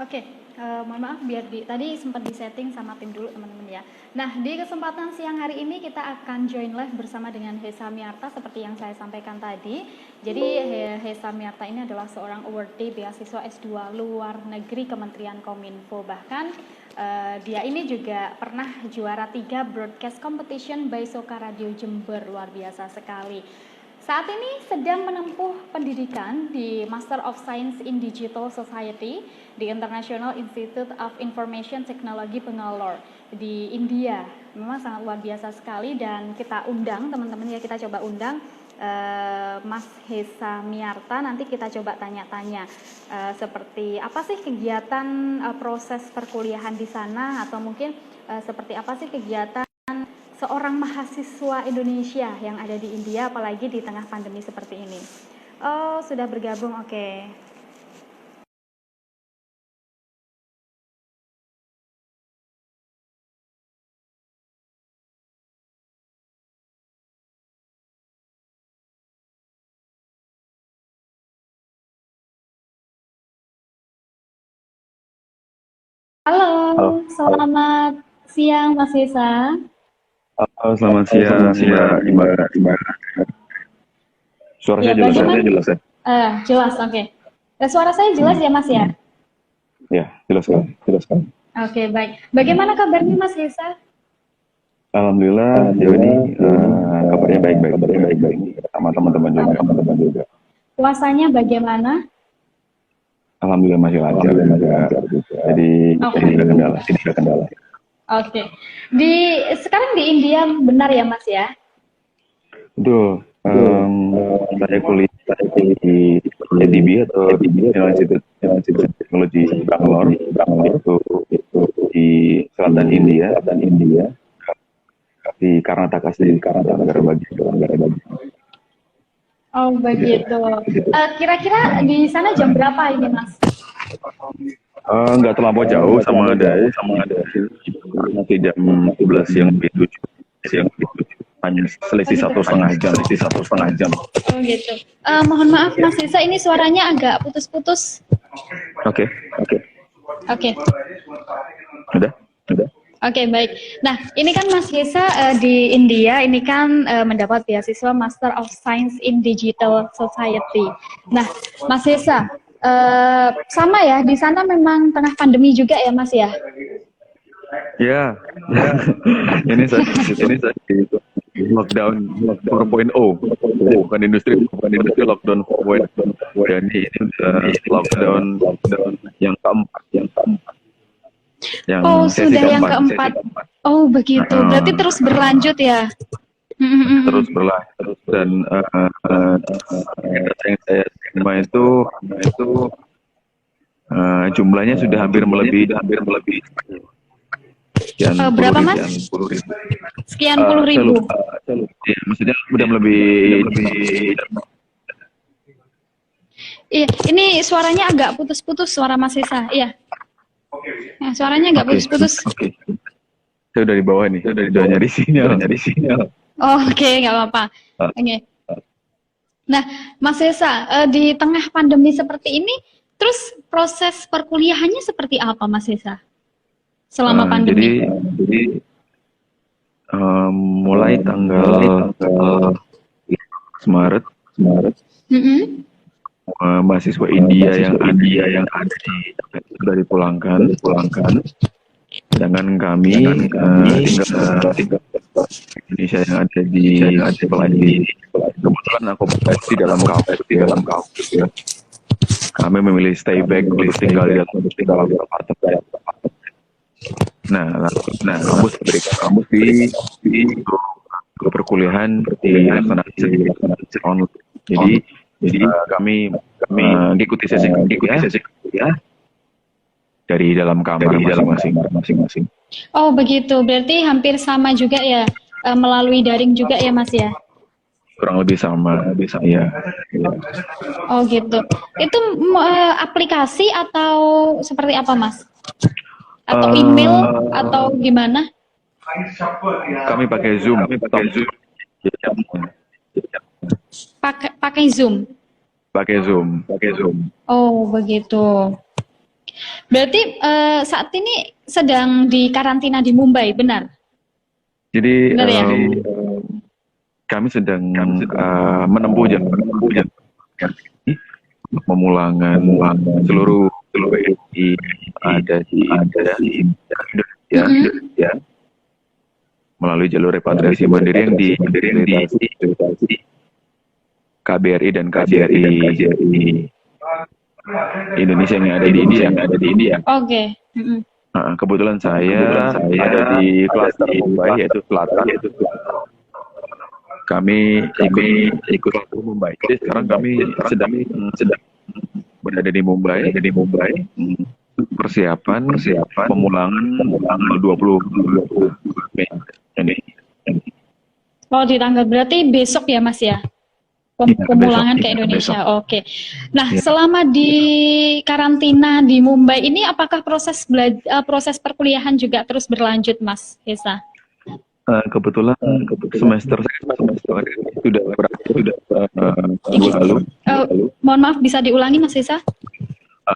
Oke, mohon maaf tadi sempat disetting sama tim dulu teman-teman ya. Nah, di kesempatan siang hari ini kita akan join live bersama dengan Hesa Miarta seperti yang saya sampaikan tadi. Jadi Hesa Miarta ini adalah seorang awardee beasiswa S2 luar negeri Kementerian Kominfo. Bahkan dia ini juga pernah juara 3 broadcast competition by Soka Radio Jember, luar biasa sekali. Saat ini sedang menempuh pendidikan di Master of Science in Digital Society di International Institute of Information Technology Bangalore di India. Memang sangat luar biasa sekali dan kita undang teman-teman ya, kita coba undang Mas Hesa Miarta. Nanti kita coba tanya-tanya seperti apa sih kegiatan proses perkuliahan di sana, atau mungkin seperti apa sih kegiatan seorang mahasiswa Indonesia yang ada di India, apalagi di tengah pandemi seperti ini. Oh, sudah bergabung, oke. Halo, selamat siang Mas Hesa. Halo, selamat siang, Mbak. Suara saya jelas ya? Jelas, oke. Suara saya jelas ya, Mas ya? Ya, jelas kan. Oke, baik. Bagaimana kabarnya Mas Hesa? Alhamdulillah, sejauh ini kabarnya baik-baik. Sama teman-teman juga. Puasanya bagaimana? Alhamdulillah masih lancar juga. Jadi tidak ada kendala. Oke. Sekarang di India benar ya, Mas ya? Betul. Saya kuliah di EDB atau di Institute Teknologi Bangalore itu di selatan India, di Karnataka negara bagian. Oh begitu. Kira-kira di sana jam berapa ini, Mas? Nggak terlampau jauh, sama ada nanti jam 11 yang lebih 7 hanya selisih satu setengah jam. Oh gitu. Mohon maaf Mas Hesa, ini suaranya agak putus-putus. Oke. Udah. Oke, baik. Nah, ini kan Mas Hesa di India, ini kan mendapat beasiswa Master of Science in Digital Society. Nah, Mas Hesa, sama ya, di sana memang tengah pandemi juga ya, Mas ya? Ya. Ini saya lockdown 4.0, bukan industri lockdown 4.0. Dan ini lockdown yang keempat. Sudah yang keempat. Oh begitu, berarti terus berlanjut ya? Terus berlanjut, dan data yang saya terima itu jumlahnya sudah hampir melebihi. Berapa Mas? Sekian puluh ribu. Ya, maksudnya sudah melebihi. Iya, ini suaranya agak putus-putus suara Mas Hesa. Iya. Nah, suaranya agak putus-putus. Oke. Saya udah di bawah nih. Udah nyari sinyal. Oke, nggak apa-apa. Oke. Nah, Mas Hesa, di tengah pandemi seperti ini, terus proses perkuliahannya seperti apa, Mas Hesa? Selama pandemi. Jadi mulai tanggal Maret. Mahasiswa India yang ada sudah dipulangkan. Sedangkan kami tinggal Indonesia yang ada di Pelangi. Kebetulan aku di dalam kampus ya. Kami memilih stay back untuk tinggal di apartemen. Nah, kampus di perkuliahan di online. Jadi kami mengikuti sesi kuliah dari dalam kamar masing-masing. Oh begitu, berarti hampir sama juga ya, melalui daring juga ya Mas ya? Kurang lebih sama ya. Oh gitu. Itu aplikasi atau seperti apa Mas? Atau email atau gimana? Kami pakai Zoom. Pakai Zoom. Pakai Zoom. Oh begitu. Berarti saat ini sedang di karantina di Mumbai, benar? Jadi Benar ya? kami sedang menempuh jalan pemulangan seluruh WNI ada di Indonesia ya, melalui jalur repatriasi mandiri yang difasilitasi KBRI dan KJRI Indonesia yang ada di India. Oke. Kebetulan saya ada di klaster Mumbai, yaitu selatan. Kami ikut Mumbai. Jadi sekarang kami sedang berada di Mumbai. Persiapan pemulangan 20 Mei ini. Oh, di tanggal berarti besok ya Mas ya? Pemulangan ke Indonesia. Oke. Nah, selama di karantina di Mumbai ini apakah proses perkuliahan juga terus berlanjut, Mas Hesa? Kebetulan semester sudah berakhir lalu. Mohon maaf, bisa diulangi Mas Hesa?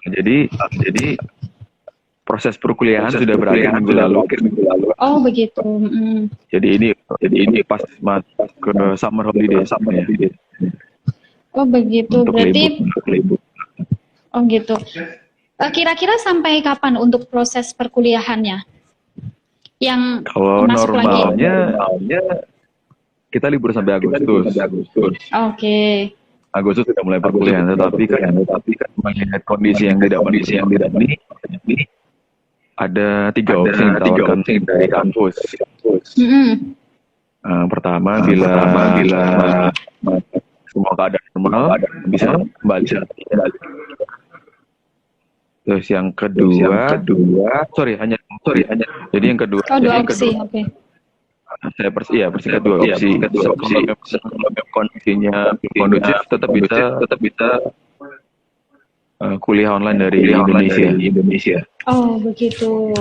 Jadi proses perkuliahan sudah berakhir minggu lalu. Oh begitu. Jadi ini pas ke summer holiday ya. Oh begitu. Untuk berarti libur. Oh gitu. Kira-kira sampai kapan untuk proses perkuliahannya? Yang kalau masuk normalnya kita libur sampai Agustus. Oke. Agustus sudah mulai perkuliahan, tetapi kan melihat kondisi yang tidak ini ada 3 opsi yang ditawarkan dari kampus. Pertama, bila semua keadaan normal bisa kembali. Terus yang kedua, hanya. Jadi yang kedua. Oh, 2 opsi, oke. Saya persingkat 2 opsi. Kalau kondisinya kondusif, tetap bisa kuliah online dari Indonesia. Oh begitu.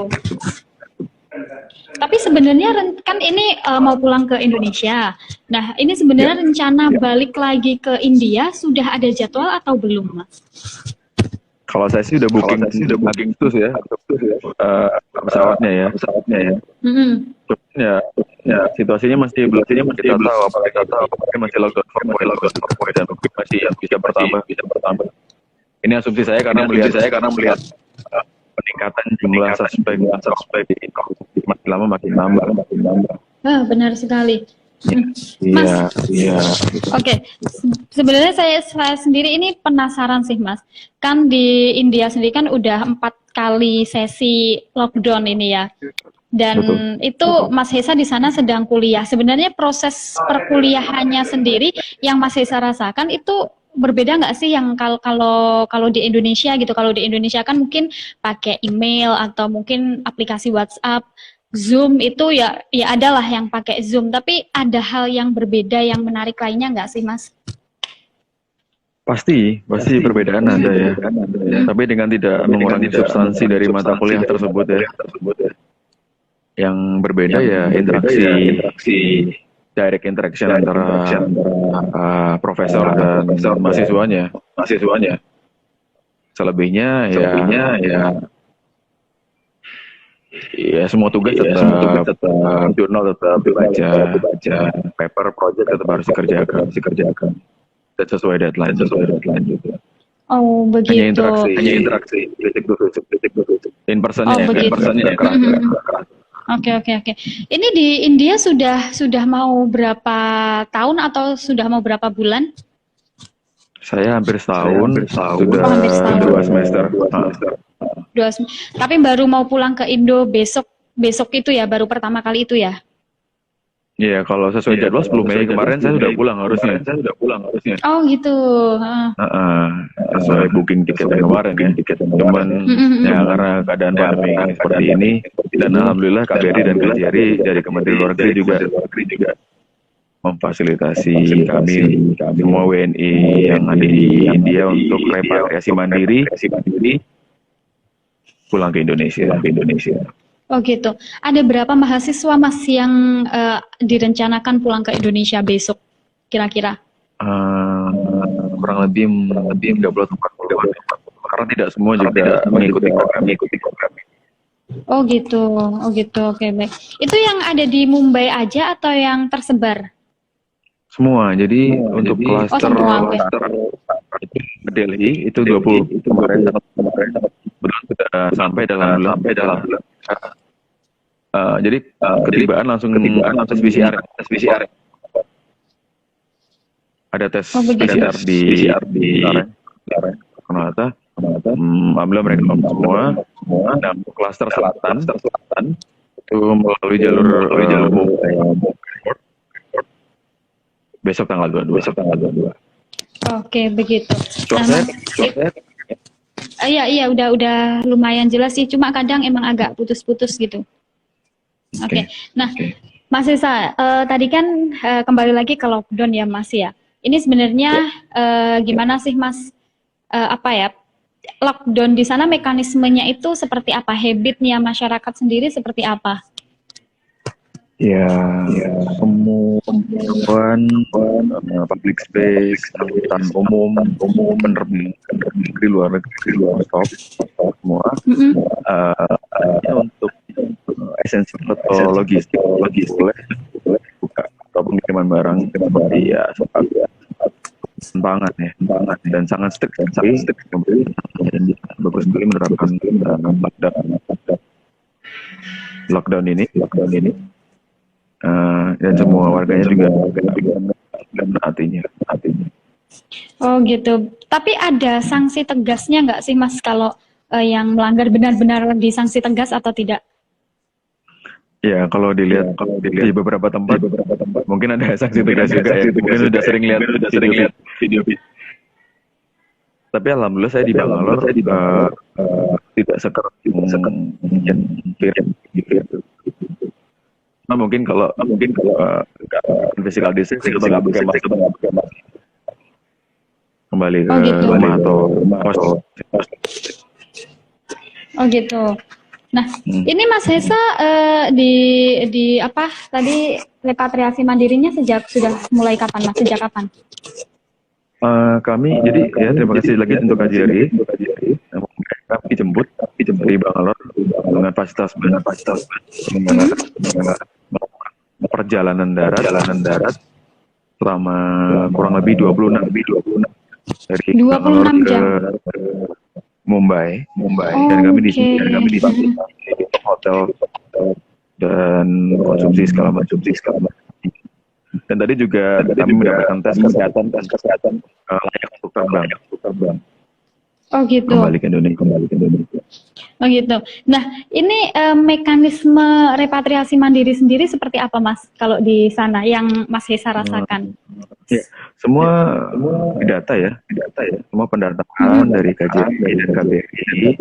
Tapi sebenarnya kan ini mau pulang ke Indonesia. Nah, ini sebenarnya rencana balik lagi ke India sudah ada jadwal atau belum, Mas? Kalau saya sih udah booking terus ya, pesawatnya ya. Ya, situasinya masih belum kita tahu apakah masih lockdown for dan mungkin masih bisa bertambah. Ini asumsi saya karena melihat peningkatan jumlah suspek makin lama makin nambah. Benar sekali. Mas, iya. Oke. Sebenarnya saya sendiri ini penasaran sih, Mas. Kan di India sendiri kan udah 4 kali sesi lockdown ini ya. Dan itu Mas Hesa di sana sedang kuliah. Sebenarnya proses perkuliahannya sendiri yang Mas Hesa rasakan itu berbeda nggak sih yang kalau di Indonesia gitu? Kalau di Indonesia kan mungkin pakai email atau mungkin aplikasi WhatsApp, Zoom itu ya adalah yang pakai Zoom. Tapi ada hal yang berbeda yang menarik lainnya nggak sih, Mas? Pasti perbedaan ada ya. Tapi dengan tidak mengurangi substansi dari mata kuliah tersebut ya. Yang berbeda ya interaksi direct interaction antara profesor dan mahasiswanya. Selebihnya ya semua tugas tetap jurnal tetap dibaca, paper project tetap harus dikerjakan. Dan sesuai deadline juga. Oh begitu. Hanya interaksi, kritik dulu. In personnya Oke. Ini di India sudah mau berapa tahun atau sudah mau berapa bulan? Saya hampir setahun. Sudah hampir setahun. 2 semester. Tapi baru mau pulang ke Indo besok itu ya, baru pertama kali itu ya? Iya, kalau sesuai jadwal 10 Mei kemarin saya sudah pulang harusnya. Oh gitu. Sesuai booking tiket yang kemarin ya. Cuman ya karena keadaan pandemi seperti ini, dan alhamdulillah KBRI dan KJRI dari Kementerian Luar Negeri juga memfasilitasi kami semua WNI yang ada di India untuk repatriasi mandiri pulang ke Indonesia. Oh gitu. Ada berapa mahasiswa Mas yang direncanakan pulang ke Indonesia besok kira-kira? Kurang lebih 30 tempat karena tidak semua juga mengikuti program. Oh gitu, oke baik. Itu yang ada di Mumbai aja atau yang tersebar? Semua. Jadi untuk Oh klaster semua, oke. itu Delhi itu 20 kemarin betul sudah sampai dalam bulan. Jadi ketibaan langsung tes PCR. Ada tes Oh begitu. PCR di Kanata. Alhamdulillah mereka semua. Nah, untuk klaster selatan itu melalui jalur Mumbai. Besok tanggal 22. Oke begitu. Cuaca Iya udah lumayan jelas sih. Cuma kadang emang agak putus-putus gitu. Oke. Nah, Mas Esa, tadi kan kembali lagi ke lockdown ya Mas ya. Ini sebenarnya gimana sih Mas? Lockdown di sana mekanismenya itu seperti apa? Habitnya masyarakat sendiri seperti apa? ya semua public space, angkutan umum, penerbangan negeri luar stop semua. Ya untuk esensial atau logistik boleh buka, atau pengiriman barang seperti ya pangan dan sangat strict bagus sekali menerapkan lockdown ini. Dan semua warganya juga menaatinya. Oh gitu. Tapi ada sanksi tegasnya nggak sih Mas kalau yang melanggar benar-benar disanksi tegas atau tidak? Ya kalau dilihat di beberapa tempat mungkin ada sanksi tegas juga ya. Mungkin sudah sering lihat video. Tapi alhamdulillah saya di Bangalore tidak sekeras Nah, mungkin kalau physical distancing kita nggak pakai masker kembali ke rumah atau kos. Oh gitu. Nah, ini Mas Hesa di apa tadi repatriasi mandirinya sudah mulai kapan Mas? Sejak kapan? Kami jadi ya terima kasih lagi untuk KJRI. Kami dijemput dari Bangalore dengan fasilitas perjalanan darat selama kurang lebih 26 dari Bangalore ke Mumbai. Dan kami di hotel dan konsumsi segala macam. Dan tadi juga kami mendapatkan tes kesehatan layak untuk terbang. Oh gitu. Kembali ke Indonesia. Oh gitu. Nah, ini mekanisme repatriasi mandiri sendiri seperti apa Mas? Kalau di sana yang Mas Hesa rasakan? Ya, semua data ya. Semua pendataan dari KJRI dan KBRI,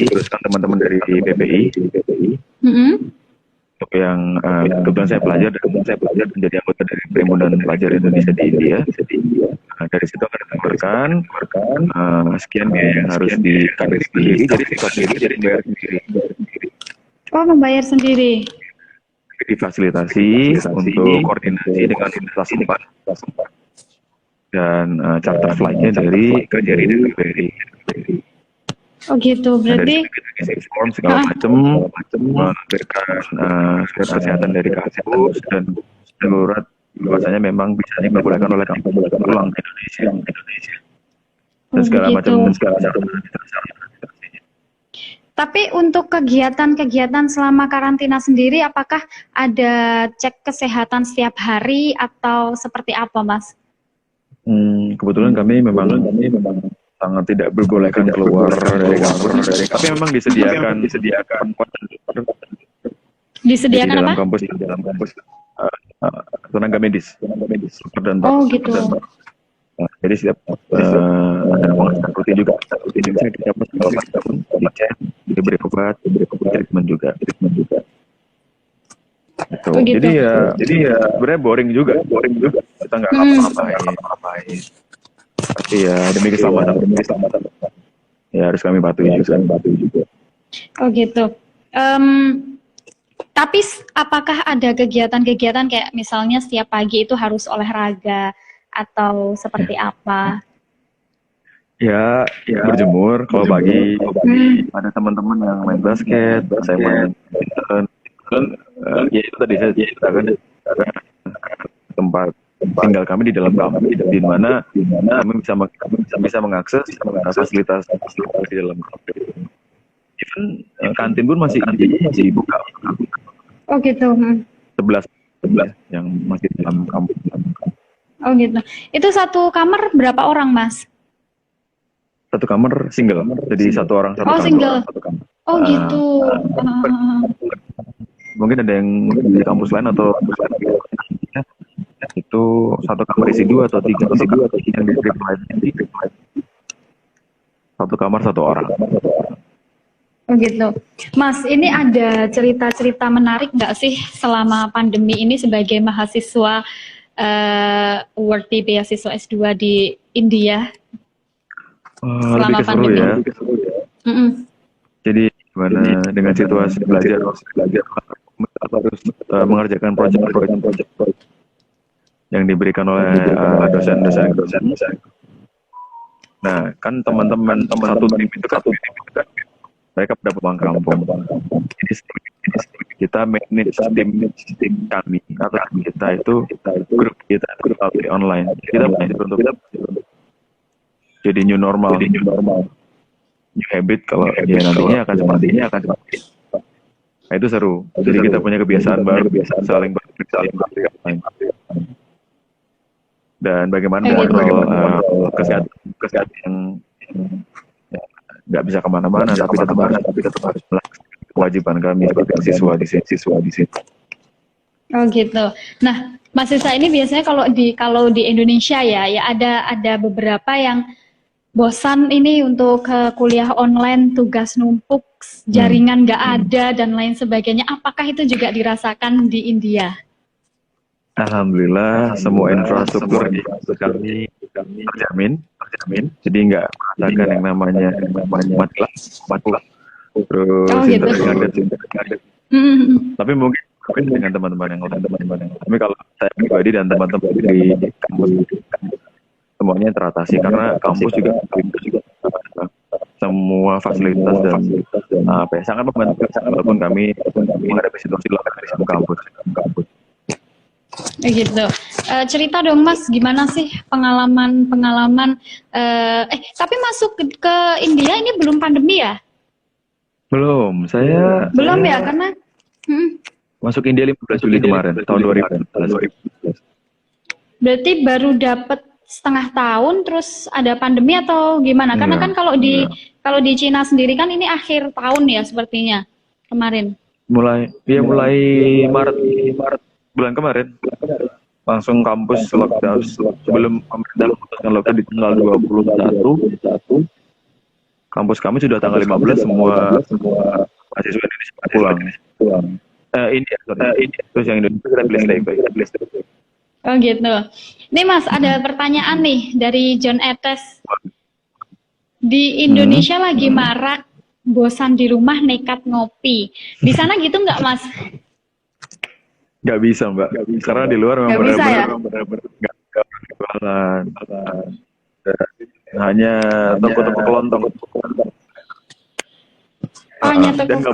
terus kan teman-teman dari PPI. Untuk yang kebetulan saya pelajar menjadi anggota dari Perhimpunan Pelajar Indonesia di India. Dari situ akan dikeluarkan sekian biaya yang harus dikabir sendiri, jadi bayar sendiri. Oh, membayar sendiri. Difasilitasi untuk koordinasi dengan universitas tempat dan charter flight-nya dari KJRI dan KBRI. Oh gitu, berarti form segala macam melampirkan surat kesehatan dari kampus dan surat bahwasanya memang bisa diperbolehkan oleh kampus pulang ke Indonesia dan segala macam. Tapi untuk kegiatan selama karantina sendiri, apakah ada cek kesehatan setiap hari atau seperti apa, Mas? Kebetulan kami memang sangat tidak diperbolehkan keluar dari kampus, tapi memang disediakan dalam kampus tenaga medis dan gitu. Jadi setiap ada pengawasan rutin juga di kampus dicek, diberi obat, treatment juga. Gitu. Jadi ya sebenarnya boring juga. Kita nggak ngapa-ngapain. Tapi ya demi keselamatan ya harus kami patuhi juga. Oh gitu. Tapi apakah ada kegiatan-kegiatan kayak misalnya setiap pagi itu harus olahraga atau seperti apa? berjemur kalau pagi. Ada teman-teman yang main basket, saya main badminton. Ya itu tadi saya ceritakan tempat tinggal kami di dalam kampung, di mana kami bisa mengakses fasilitas di dalam kampung. Even kantin pun masih buka. Oh gitu. 11 yang masih di dalam kampung. Oh gitu. Itu satu kamar berapa orang, Mas? Satu kamar single, jadi satu orang satu Oh, kamar. single. Oh gitu. Mungkin ada yang di kampus lain atau itu satu kamar isi 2 atau 3 yang di reply. Satu kamar satu orang. Oh gitu. Mas, ini ada cerita-cerita menarik nggak sih selama pandemi ini sebagai mahasiswa worthy beasiswa S2 di India? Selama Lebih ke seru pandemi. ya. Jadi gimana dengan situasi belajar harus mengerjakan proyek yang diberikan oleh dosen-dosen. Nah, kan teman-teman satu tim itu kan mereka pada pulang kampung. Jadi kita manage tim kami atau kita itu grup kita melalui online. Kita belajar untuk jadi new normal, new habit kalau ya nantinya akan seperti ini. Nah itu seru. Jadi kita punya kebiasaan baru, saling online. Dan bagaimana kesehatan yang nggak bisa kemana-mana, tapi tetap harus melakukan kewajiban kami sebagai siswa di sini. Oh gitu. Nah, Mas Sisa ini biasanya kalau di Indonesia ya ada beberapa yang bosan ini untuk kuliah online, tugas numpuk, jaringan nggak ada dan lain sebagainya. Apakah itu juga dirasakan di India? Alhamdulillah semua infrastruktur di kami terjamin. Jadi nggak merasakan yang namanya mati. Terus internet ada. Tapi mungkin dengan teman-teman yang lain. Tapi kalau saya pribadi dan teman-teman di kampus semuanya teratasi karena kampus juga semua fasilitas dan sangat membantu walaupun kami menghadapi situasi lokal di kampus. Gitu. Cerita dong Mas, gimana sih pengalaman tapi masuk ke India ini belum pandemi ya? Belum, saya ya karena masuk India 15 Juli kemarin tahun 2019. Berarti baru dapat setengah tahun terus ada pandemi atau gimana? Karena kan kalau di Cina sendiri kan ini akhir tahun ya sepertinya kemarin. Mulai Maret bulan kemarin langsung kampus lockdown sebelum pemerintah memutuskan lockdown di tanggal 21. Kampus kami sudah tanggal 15 semua mahasiswa Indonesia pulang. India. Terus yang Indonesia kita pilih stay. Oh gitu. Nih Mas, ada pertanyaan nih dari John Etes. Di Indonesia lagi marak bosan di rumah nekat ngopi. Di sana gitu nggak Mas? Nggak bisa Mbak. Karena di luar memang benar-benar nggak jualan. Hanya toko-toko kelontong. Hanya toko. Dan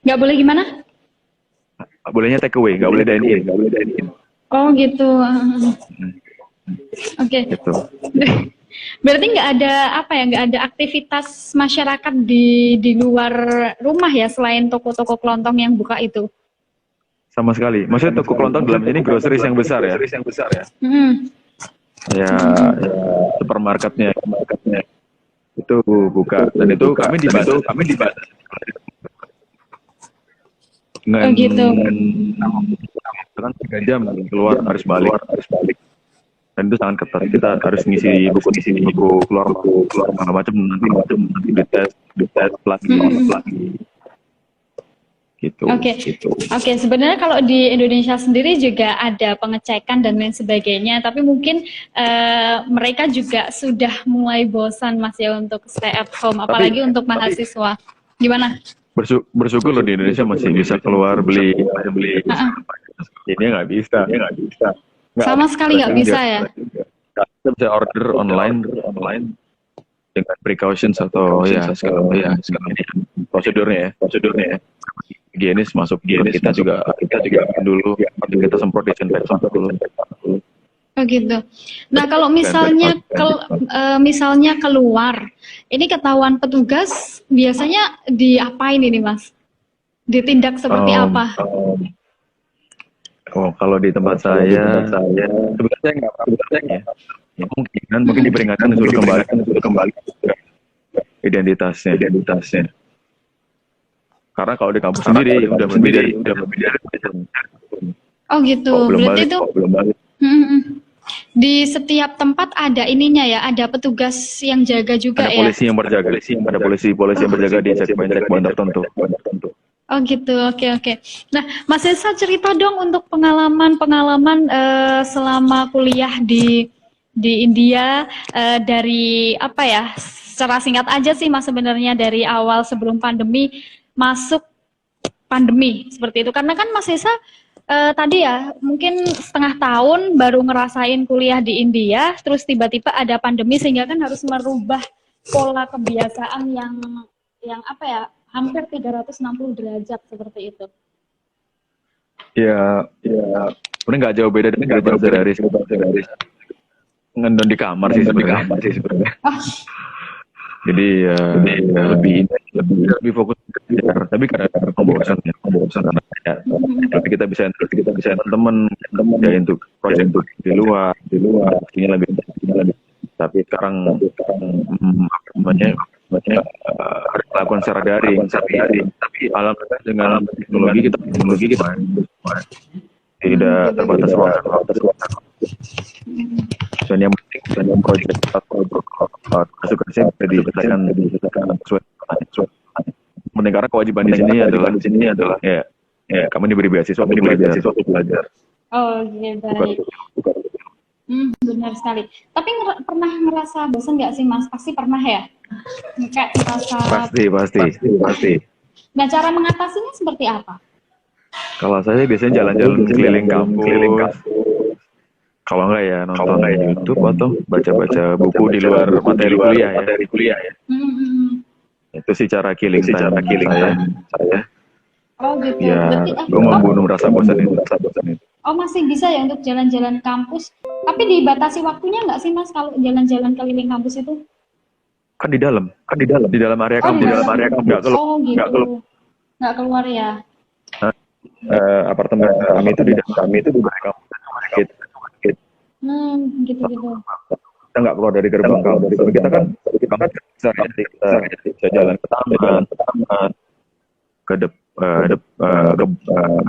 nggak boleh gimana? Bolehnya take away, nggak boleh dine in. Oh gitu. Oke. Gitu. Berarti nggak ada aktivitas masyarakat di luar rumah ya selain toko-toko kelontong yang buka itu? Sama sekali. Maksudnya toko kelontong dalam ini groceries yang besar ya. Ya, supermarketnya itu buka dan itu kami dibatasi. Oh gitu. Kan 3 jam keluar harus balik. Dan itu sangat ketat. Kita harus ngisi buku keluar segala macam nanti dites lagi. Gitu. Oke. Sebenarnya kalau di Indonesia sendiri juga ada pengecekan dan lain sebagainya, tapi mungkin mereka juga sudah mulai bosan Mas ya untuk stay at home, apalagi untuk mahasiswa. Gimana? Bersyukur loh di Indonesia masih bisa keluar beli. Ini nggak bisa. Sama sekali nggak bisa ya? kita bisa order online dengan precautions atau segala ini prosedurnya ya. Higienis masuk kita juga dulu kita semprot disinfektan dulu. Oh gitu. Nah kalau misalnya misalnya keluar, ini ketahuan petugas biasanya diapain ini Mas? Ditindak seperti apa? Kalau di tempat saya sebenarnya nggak ya. Mungkin diperingatkan disuruh kembali identitasnya. Karena kalau di kampus sendiri udah lebih dari Oh gitu. Berarti itu di setiap tempat ada ininya ya, ada petugas yang jaga juga ada ya. polisi yang berjaga, ada polisi yang berjaga di checkpoint tertentu. Oh gitu, oke. Nah, Mas Esa cerita dong untuk pengalaman selama kuliah di India, dari apa ya? Secara singkat aja sih Mas, sebenarnya dari awal sebelum pandemi masuk pandemi seperti itu. Karena kan Mas Esa tadi ya mungkin setengah tahun baru ngerasain kuliah di India, terus tiba-tiba ada pandemi sehingga kan harus merubah pola kebiasaan yang apa ya, hampir 360 derajat seperti itu. Ya, sebenarnya nggak jauh beda dari ngendon di kamar sih sebenarnya. Jadi lebih fokus belajar. Tapi karena pembosan karena tapi kita bisa teman-teman ya untuk proyek di luar pastinya lebih. Tapi sekarang harus melakukan secara daring. Tapi alhamdulillah dengan teknologi kita tidak terbatas ruangan. Dan yang penting proyek masukan saya bisa diselesaikan sesuai. Penting karena kewajiban di sini adalah ya kamu diberi beasiswa untuk belajar. Oh iya, baik. Benar sekali. Tapi pernah ngerasa bosan nggak sih Mas? Pasti pernah ya? Kayak merasa... Pasti. Nah, cara mengatasinya seperti apa? Kalau saya biasanya jalan-jalan keliling kampus. Kalau enggak ya nonton YouTube atau baca-baca buku di luar materi kuliah ya. Itu sih cara killing time saya. Oh gitu. Ya, gue membunuh rasa bosan itu. Oh masih bisa ya untuk jalan-jalan kampus. Tapi dibatasi waktunya nggak sih Mas kalau jalan-jalan keliling kampus itu? Kan di dalam area kampus. Nggak keluar ya. Apartemen kami itu di dalam kampus. Gitu. Kita nggak keluar dari gerbang kampus. Kita kan bisa jalan ke taman, ke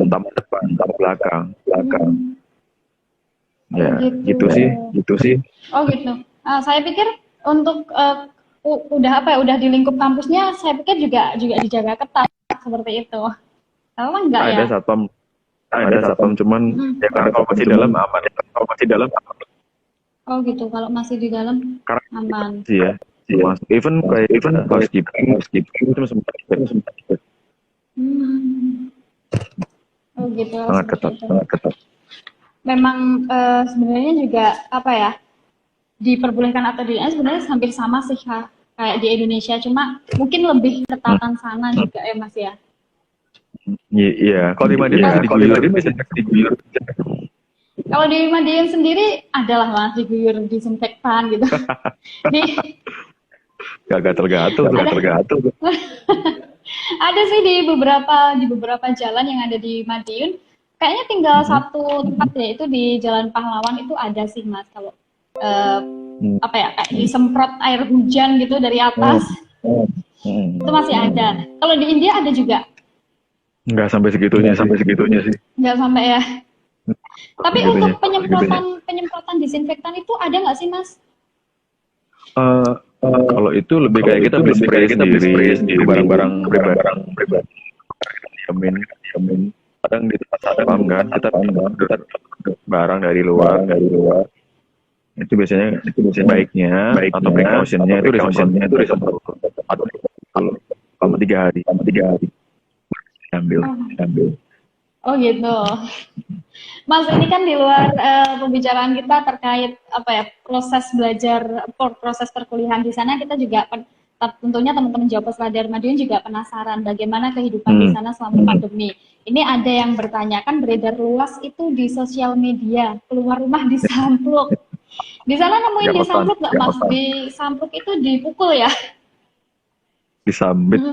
taman depan, taman belakang. Ya, gitu sih. Oh gitu. Saya pikir untuk udah di lingkup kampusnya, saya pikir juga dijaga ketat seperti itu. Kalau enggak ya? Ada satpam cuman ya karena kalau masih dalam aman. Oh gitu, kalau masih di dalam aman. Iya. Even housekeeping itu sempat. Oh gitu. Sangat ketat. Memang sebenarnya juga apa ya, diperbolehkan atau tidak sebenarnya hampir sama sih kayak di Indonesia, cuma mungkin lebih ketatan sana juga ya Mas ya. Iya, kalau di Madiun diguyur. Kalau di Madiun sendiri adalah Mas diguyur disinfektan gitu. Gak gatel-gatel. Ada sih di beberapa jalan yang ada di Madiun. Kayaknya tinggal satu tempat ya, itu di Jalan Pahlawan itu ada sih Mas, kalau apa ya, kayak disemprot air hujan gitu dari atas. Itu masih ada. Kalau di India ada juga? Nggak sampai segitunya sih. Nggak sampai ya. Tapi untuk penyemprotan disinfektan itu ada nggak sih Mas? Kalau itu lebih kayak kita beli spray sendiri, barang-barang pribadi. Diamin. Kadang di tempat satpam kan kita barang dari luar. Itu biasanya baiknya atau precautionnya itu disemprot selama 3 hari. Ambil. Oh gitu. Mas, ini kan di luar pembicaraan kita terkait apa ya proses belajar, proses perkuliahan di sana, kita juga tentunya teman-teman Jawa Radar Madiun juga penasaran bagaimana kehidupan di sana selama pandemi. Ini ada yang bertanya, kan beredar luas itu di sosial media, keluar rumah disampluk. Di sana nemuin disampluk nggak Mas? Disampluk itu dipukul ya? Disambit.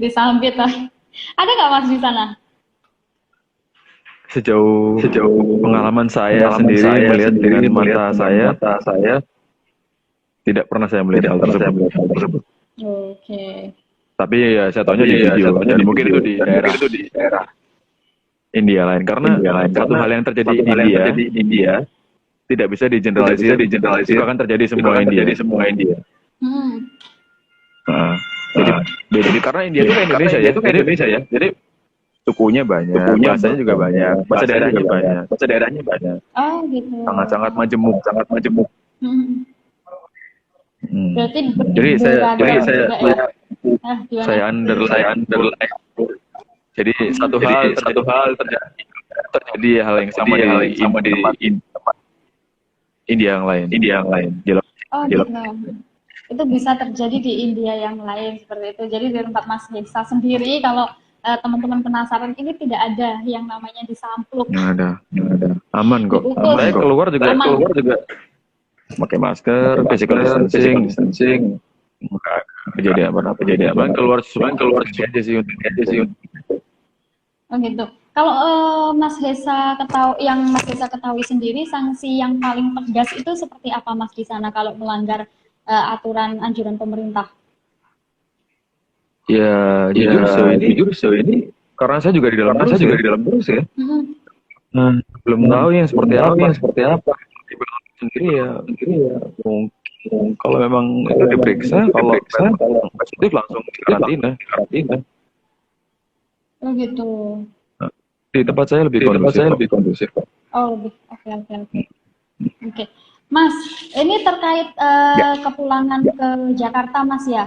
Disambit lah. Ada nggak Mas di sana? Sejauh pengalaman saya sendiri melihat dengan mata saya tidak pernah saya melihat hal tersebut. Oke. Tapi ya saya tahunya di video, dan mungkin itu di daerah India lain, karena satu hal yang terjadi di India tidak bisa digeneralisir, itu akan terjadi semua India. Nah, jadi karena India itu kayak Indonesia ya, jadi sukunya banyak, bahasanya juga banyak, bahasa daerahnya banyak. Oh gitu. Sangat majemuk. Berarti Jadi saya gimana? underline. Jadi satu hal terjadi hal yang sama di tempat India yang lain. Jelas. Oh gitu. Itu bisa terjadi di India yang lain seperti itu. Jadi di tempat Mas Hesa sendiri, kalau teman-teman penasaran, ini tidak ada yang namanya disampluk. Nggak ada. Aman kok. Dipukul. Saya keluar juga pakai masker, physical distancing. Kejadian apa? Keluar aja sih. Oh gitu. Kalau Mas Hesa ketahui sendiri, sanksi yang paling tegas itu seperti apa Mas di sana kalau melanggar aturan anjuran pemerintah? Ya, jujur ini karena saya juga di dalam terus ya. Belum tahu yang seperti apa. Sendiri ya, mungkin kalau memang itu diperiksa, kalau positif langsung karantina. Oh gitu. Di tempat saya lebih kondusif. Oh, oke. Oke. Mas, ini terkait kepulangan ke Jakarta, Mas ya.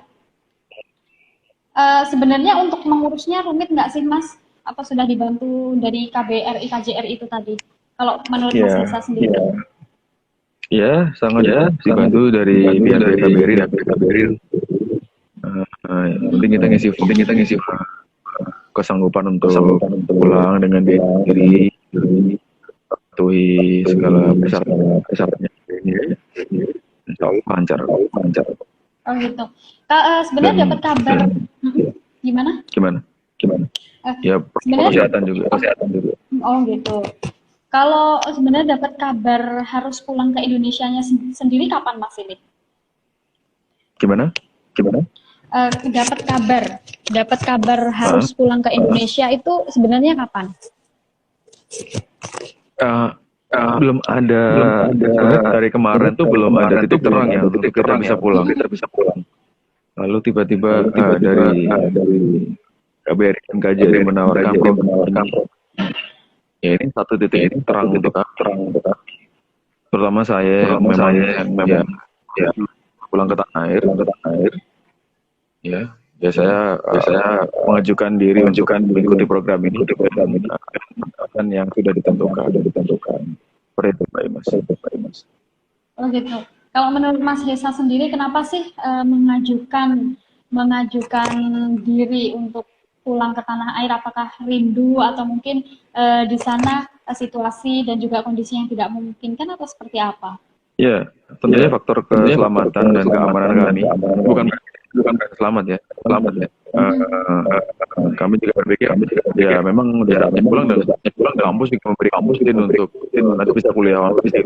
Sebenarnya untuk mengurusnya rumit nggak sih, Mas? Apa sudah dibantu dari KBRI, KJRI itu tadi? Kalau menurut Mas Hesa sendiri? Ya, sangat dibantu dari pihak KBRI. Yang penting kita ngisi kesanggupan untuk pulang dengan diri, patuhi segala persyaratannya. Lancar. Oh gitu. Sebenarnya dapat kabar. Gimana? Ya, kesehatan juga. Oh gitu. Kalau sebenarnya dapat kabar harus pulang ke Indonesianya sendiri kapan Mas ini? Gimana? Dapat kabar harus pulang ke Indonesia itu sebenarnya kapan? Belum ada dari kemarin tuh belum ada titik terang ya untuk kita bisa pulang. Lalu tiba-tiba dari KBRI dan KJRI menawarkan program. Ya ini satu titik terang untuk terutama saya yang memang pulang ke tanah air. Ya saya mengajukan diri untuk mengikuti program ini dan yang sudah ditentukan. Seperti itu Pak Imas. Oh gitu. Kalau menurut Mas Hesa sendiri, kenapa sih mengajukan diri untuk pulang ke tanah air? Apakah rindu atau mungkin di sana situasi dan juga kondisi yang tidak memungkinkan atau seperti apa? Ya, tentunya faktor keselamatan dan keamanan kami. Bukan selamat ya. Kami juga berpikir ya memang udah saatnya pulang dan kampus juga memberi izin untuk nanti bisa kuliah di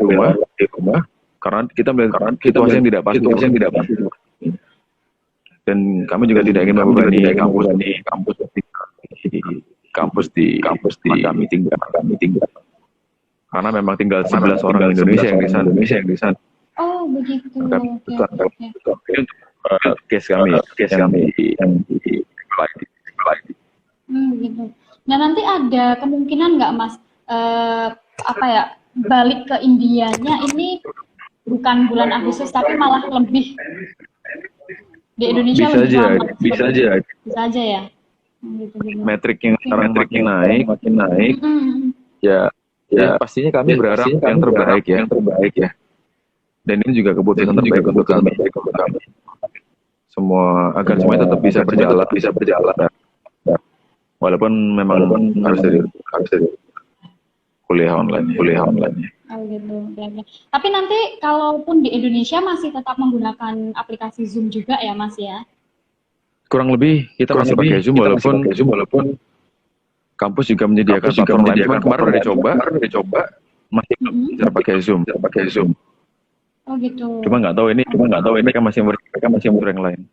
rumah karena kita melihat situasi yang tidak pasti. Dan kami juga tidak ingin membebani kampus di kami tinggal. Karena memang tinggal 11 orang Indonesia yang di sana. Oh begitu. Ini untuk case kami yang di Begitu. Nah nanti ada kemungkinan nggak Mas balik ke Indianya ini bukan bulan Agustus tapi malah lebih di Indonesia bisa aja ya. Gitu. metrik yang sekarang makin naik, Mm-mm. ya pastinya kami berharap yang terbaik ya. Dan ini juga keputusan terbaik untuk kami. Semua agar semuanya tetap bisa berjalan. Walaupun memang harus dari kuliah online. Oh gitu. Oke. Tapi nanti kalaupun di Indonesia masih tetap menggunakan aplikasi Zoom juga ya Mas ya? Kurang lebih kita masih pakai Zoom walaupun kampus juga menyediakan platform lain. Cuman kemarin udah dicoba masih belum bisa pakai Zoom. Oh gitu. Cuma nggak tahu ini mereka masih yang lain.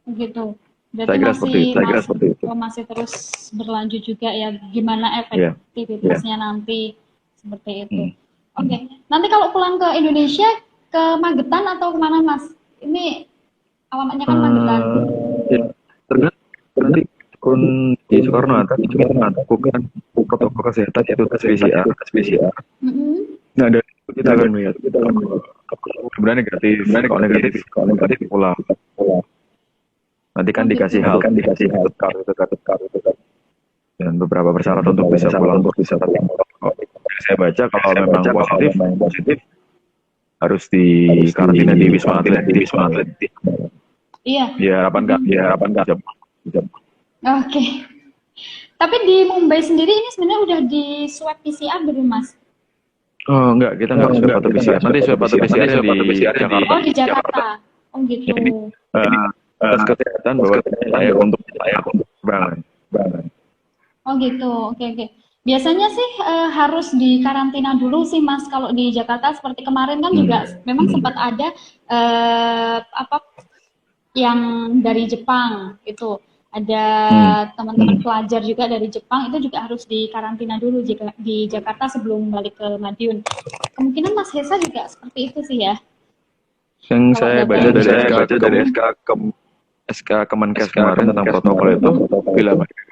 Oh gitu. Saya kira seperti itu. Masih terus berlanjut juga ya, gimana efektivitasnya nanti seperti itu. Oke. Nanti kalau pulang ke Indonesia, ke Magetan atau kemana Mas? Ini alamatnya kan Magetan. Tergantung di Soekarno Hatta itu kita melakukan protokol kesehatan itu tes PCR. Nah dari itu kita akan melihat sebenarnya negatif pulang. Nanti kan dikasih hal dan beberapa persyaratan untuk bisa pulang. Saya baca kalau memang positif harus di karantina di Wisma Atlet. Iya. Ya harapan nggak. Oke. Tapi di Mumbai sendiri ini sebenarnya udah di swab PCR belum Mas? Oh enggak, kita nggak swab atau PCR. Nanti swab atau PCR di Jakarta. Oh di Jakarta. Oh gitu. Tes kesehatan bahwa layak untuk penerbangan. Oh gitu. Oke. Biasanya sih harus dikarantina dulu sih Mas. Kalau di Jakarta seperti kemarin kan juga memang sempat ada yang dari Jepang itu. Ada teman-teman pelajar juga dari Jepang itu juga harus dikarantina dulu di Jakarta sebelum balik ke Madiun. Kemungkinan Mas Hesa juga seperti itu sih ya. Yang saya baca dari SK Kemenkes kemarin tentang protokol itu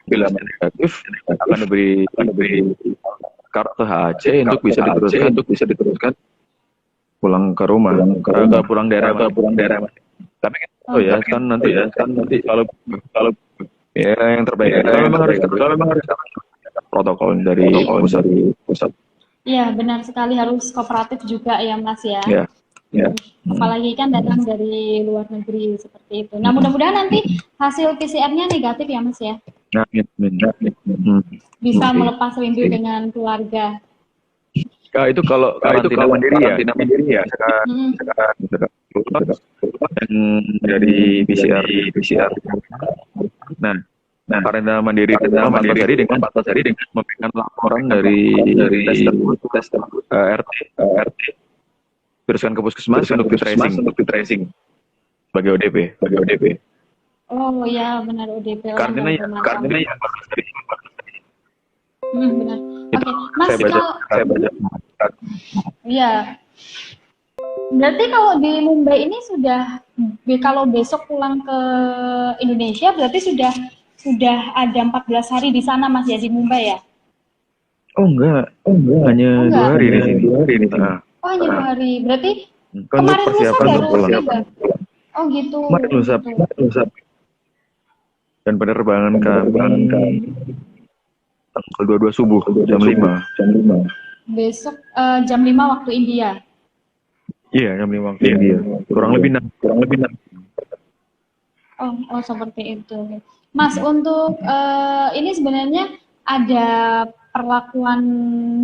bila negatif akan diberi kartu HAC untuk bisa diteruskan pulang ke rumah, pulang daerah. Tapi kan nanti kalau yang terbaik kalau memang harus protokol dari pusat. Iya benar sekali, harus kooperatif juga ya Mas ya. Ya. Apalagi kan datang dari luar negeri seperti itu. Nah mudah-mudahan nanti hasil PCR-nya negatif ya Mas ya. Bisa melepas rindu dengan keluarga. Itu kalau karantina mandiri ya. Dan dari PCR. Nah, karantina mandiri dengan memberikan laporan dari tes RT. Teruskan ke puskesmas untuk di tracing sebagai ODP. Oh ya benar ODP. Karantina ya. Benar. Oke, Mas saya baca. Iya. Berarti kalau di Mumbai ini kalau besok pulang ke Indonesia berarti sudah ada 14 hari di sana Mas ya di Mumbai ya? Oh enggak. Hanya 2 hari di sini. Oh hanya 2 hari. Berarti kan kemarin lusa baru tiba. Oh gitu. Kemarin lusa. Dan penerbangan kami tanggal 22 subuh jam 5. Besok jam 5 waktu India. Iya, jam 5 waktu India. Kurang lebih 6. Oh seperti itu. Mas, untuk ini sebenarnya ada perlakuan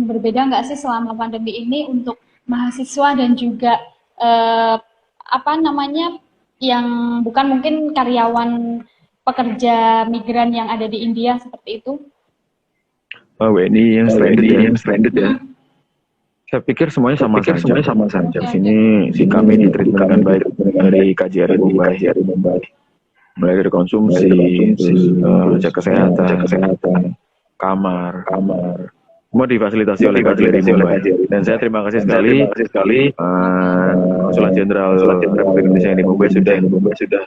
berbeda nggak sih selama pandemi ini untuk mahasiswa dan juga yang bukan mungkin karyawan pekerja migran yang ada di India seperti itu? WNI yang stranded ya. Saya pikir semuanya sama saja. Di sini kami diterima dengan baik dari KJRI Mumbai. Mulai dari konsumsi, cek kesehatan, kamar, semua difasilitasi oleh KJRI Mumbai. Dan saya terima kasih sekali Konsulat Jenderal Republik Indonesia yang di Mumbai sudah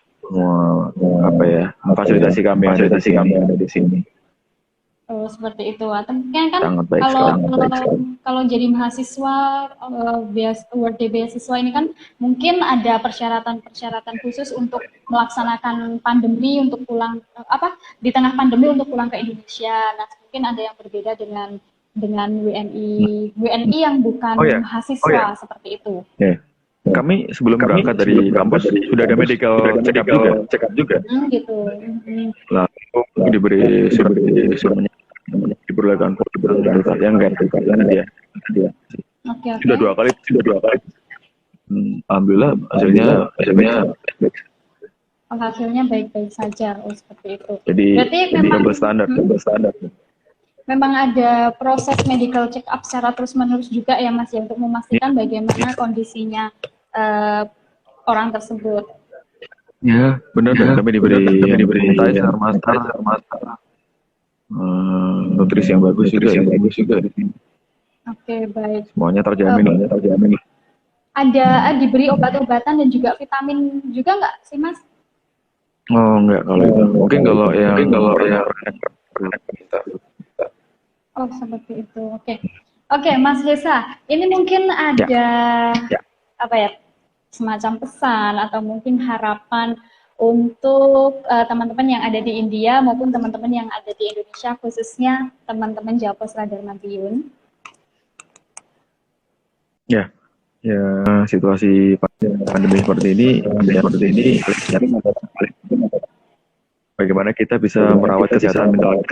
memfasilitasi kami ada di sini. Oh, seperti itu. Atau mungkin kan Sangat baik kalau sekali. kalau jadi mahasiswa award beasiswa ini kan mungkin ada persyaratan-persyaratan khusus untuk melaksanakan pandemi untuk pulang di tengah pandemi untuk pulang ke Indonesia. Nah, mungkin ada yang berbeda dengan WNI yang bukan Oh ya, mahasiswa seperti itu. ya. Kami sebelum berangkat dari kampus sudah ada medical check up juga. Gitu. Lalu diberi surat diperlakukan yang enggak dia. Oke. Sudah dua kali. Alhamdulillah hasilnya baik-baik saja. Oh, seperti itu. Jadi memang double standar. Memang ada proses medical check up secara terus-menerus juga ya Mas ya, untuk memastikan bagaimana kondisinya orang tersebut. Ya, benar. Dan kami diberi master, nutrisi yang bagus juga. Oke, baik. Semuanya terjamin. Ada diberi obat-obatan dan juga vitamin juga nggak sih Mas? Oh, enggak kalau itu. Mungkin kalau yang Oh, seperti itu. Oke, Mas Hesa, ini mungkin ada semacam pesan atau mungkin harapan untuk teman-teman yang ada di India maupun teman-teman yang ada di Indonesia, khususnya teman-teman Japos Radar Madiun. Ya, situasi pandemi seperti ini, bagaimana kita bisa merawat kesehatan mental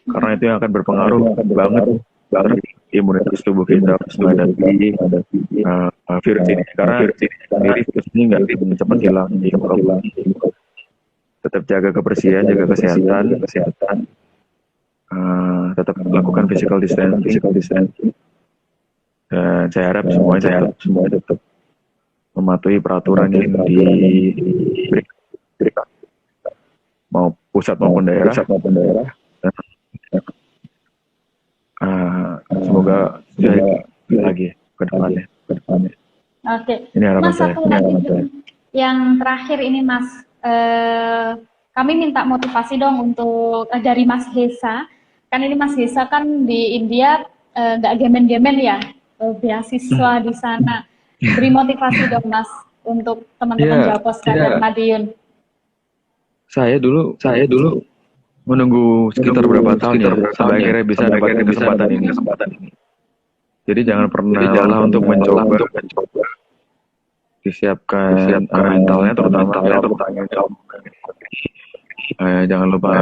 karena itu yang akan berpengaruh banget imunitas tubuh kita menghadapi virus ini. Karena virus ini nggak cepat hilang. Tetap jaga kebersihan, jaga kesehatan, tetap lakukan physical distancing. Dan saya harap semuanya tetap mematuhi peraturan yang diberikan, mau pusat maupun daerah. Semoga lagi ke depannya. Oke. Ini harapan Mas, saya. Yang terakhir ini Mas, kami minta motivasi dong untuk dari Mas Hesa. Kan ini Mas Hesa kan di India nggak gemen-gemen ya, beasiswa di sana. Beri motivasi dong Mas untuk teman-teman Japos Radar Madiun. Saya dulu menunggu sekitar berapa tahun ya sampai akhirnya bisa dapat kesempatan ini. Jadi jangan pernah lelah untuk mencoba. Disiapkan mentalnya terutama. Jangan lupa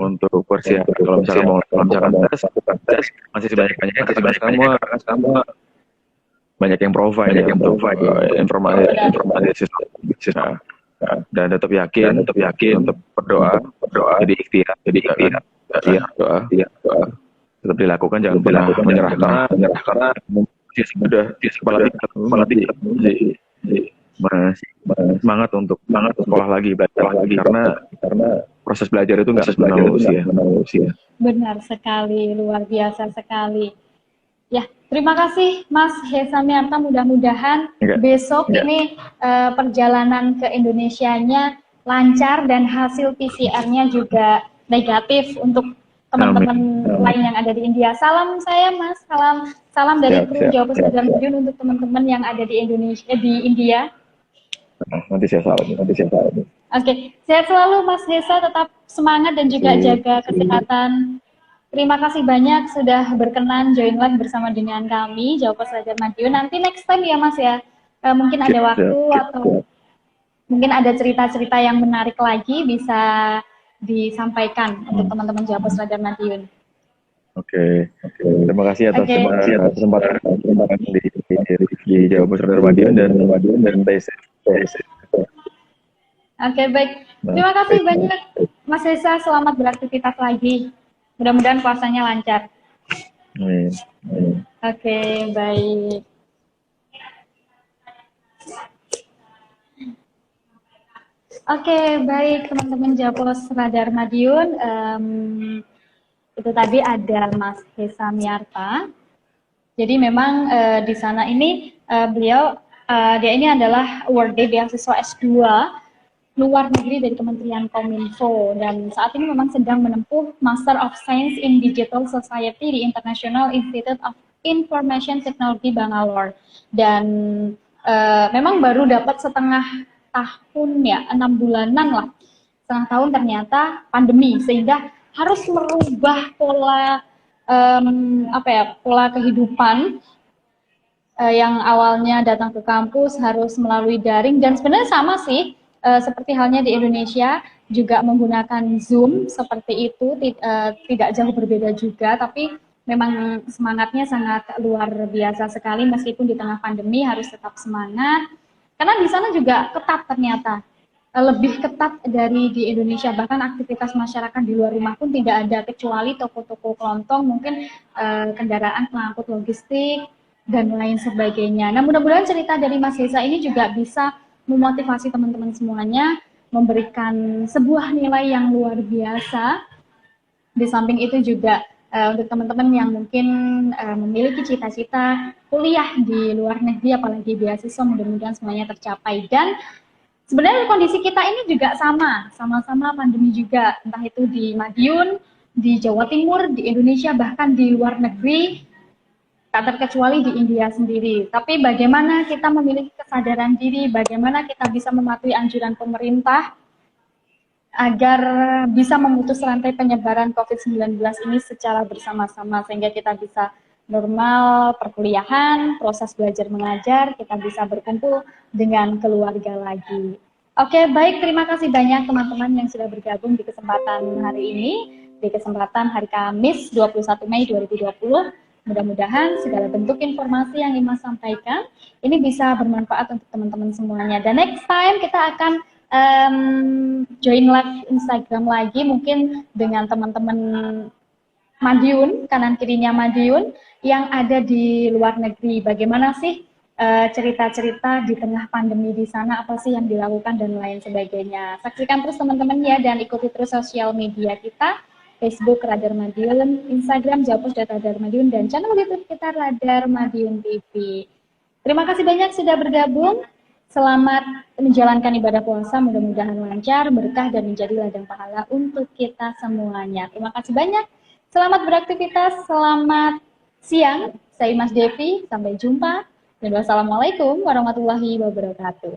untuk persiapan kalau misalkan tes masih sebanyak-banyaknya karena kamu banyak yang provide informasi dan tetap yakin untuk berdoa jadi ikhtiar doa tetap dilakukan, jangan pernah menyerah karena sudah pelatih semangat untuk sekolah lagi karena proses belajar itu nggak mengenal usia. Benar sekali, luar biasa sekali. Ya, terima kasih Mas Hesa Miarta. Mudah-mudahan besok ini perjalanan ke Indonesianya lancar dan hasil PCR-nya juga negatif untuk teman-teman lain yang ada di India. Salam saya Mas, salam dari kru Japos Radar Madiun untuk teman-teman yang ada di India. Nanti saya salam. Oke, sehat selalu Mas Hesa, tetap semangat dan juga jaga kesehatan. Terima kasih banyak sudah berkenan join live bersama dengan kami, Japos Radar Madiun. Nanti next time ya Mas ya, mungkin ada waktu atau mungkin ada cerita-cerita yang menarik lagi bisa disampaikan untuk teman-teman Japos Radar Madiun. Oke. Terima kasih atas kesempatan di Japos Radar Madiun dan TC. Oke, baik. Terima kasih banyak Mas Hesa, selamat beraktivitas lagi. Mudah-mudahan puasanya lancar. Oke, baik. Oke, baik teman-teman Japos Radar Madiun. Itu tadi ada Mas Hesa Miarta. Jadi memang di sana ini beliau dia ini adalah awardee beasiswa S2 luar negeri dari Kementerian Kominfo, dan saat ini memang sedang menempuh Master of Science in Digital Society di International Institute of Information Technology Bangalore, dan memang baru dapat setengah tahun ya, 6 bulanan lah, setengah tahun ternyata pandemi, sehingga harus merubah pola pola kehidupan yang awalnya datang ke kampus harus melalui daring, dan sebenarnya sama sih seperti halnya di Indonesia juga menggunakan Zoom seperti itu, tidak jauh berbeda juga, tapi memang semangatnya sangat luar biasa sekali meskipun di tengah pandemi harus tetap semangat, karena di sana juga ketat ternyata, lebih ketat dari di Indonesia, bahkan aktivitas masyarakat di luar rumah pun tidak ada kecuali toko-toko kelontong, mungkin kendaraan pengangkut logistik dan lain sebagainya. Nah, mudah-mudahan cerita dari Mas Hesa ini juga bisa memotivasi teman-teman semuanya, memberikan sebuah nilai yang luar biasa. Di samping itu juga untuk teman-teman yang mungkin memiliki cita-cita kuliah di luar negeri, apalagi beasiswa, mudah-mudahan semuanya tercapai. Dan sebenarnya kondisi kita ini juga sama-sama pandemi juga, entah itu di Madiun, di Jawa Timur, di Indonesia, bahkan di luar negeri, tak terkecuali di India sendiri. Tapi bagaimana kita memiliki kesadaran diri, bagaimana kita bisa mematuhi anjuran pemerintah agar bisa memutus rantai penyebaran COVID-19 ini secara bersama-sama, sehingga kita bisa normal perkuliahan, proses belajar mengajar, kita bisa berkumpul dengan keluarga lagi. Oke, baik, terima kasih banyak teman-teman yang sudah bergabung di kesempatan hari ini, di kesempatan hari Kamis 21 Mei 2020. Mudah-mudahan segala bentuk informasi yang Imas sampaikan ini bisa bermanfaat untuk teman-teman semuanya. Dan next time kita akan join live Instagram lagi, mungkin dengan teman-teman Madiun, kanan kirinya Madiun yang ada di luar negeri. Bagaimana sih cerita-cerita di tengah pandemi di sana, apa sih yang dilakukan dan lain sebagainya. Saksikan terus teman-teman ya, dan ikuti terus sosial media kita, Facebook Radar Madiun, Instagram Radar Madiun, dan channel YouTube kita Radar Madiun TV. Terima kasih banyak sudah bergabung. Selamat menjalankan ibadah puasa, mudah-mudahan lancar, berkah, dan menjadi ladang pahala untuk kita semuanya. Terima kasih banyak. Selamat beraktivitas, selamat siang. Saya Mas Devi, sampai jumpa. Dan wassalamualaikum warahmatullahi wabarakatuh.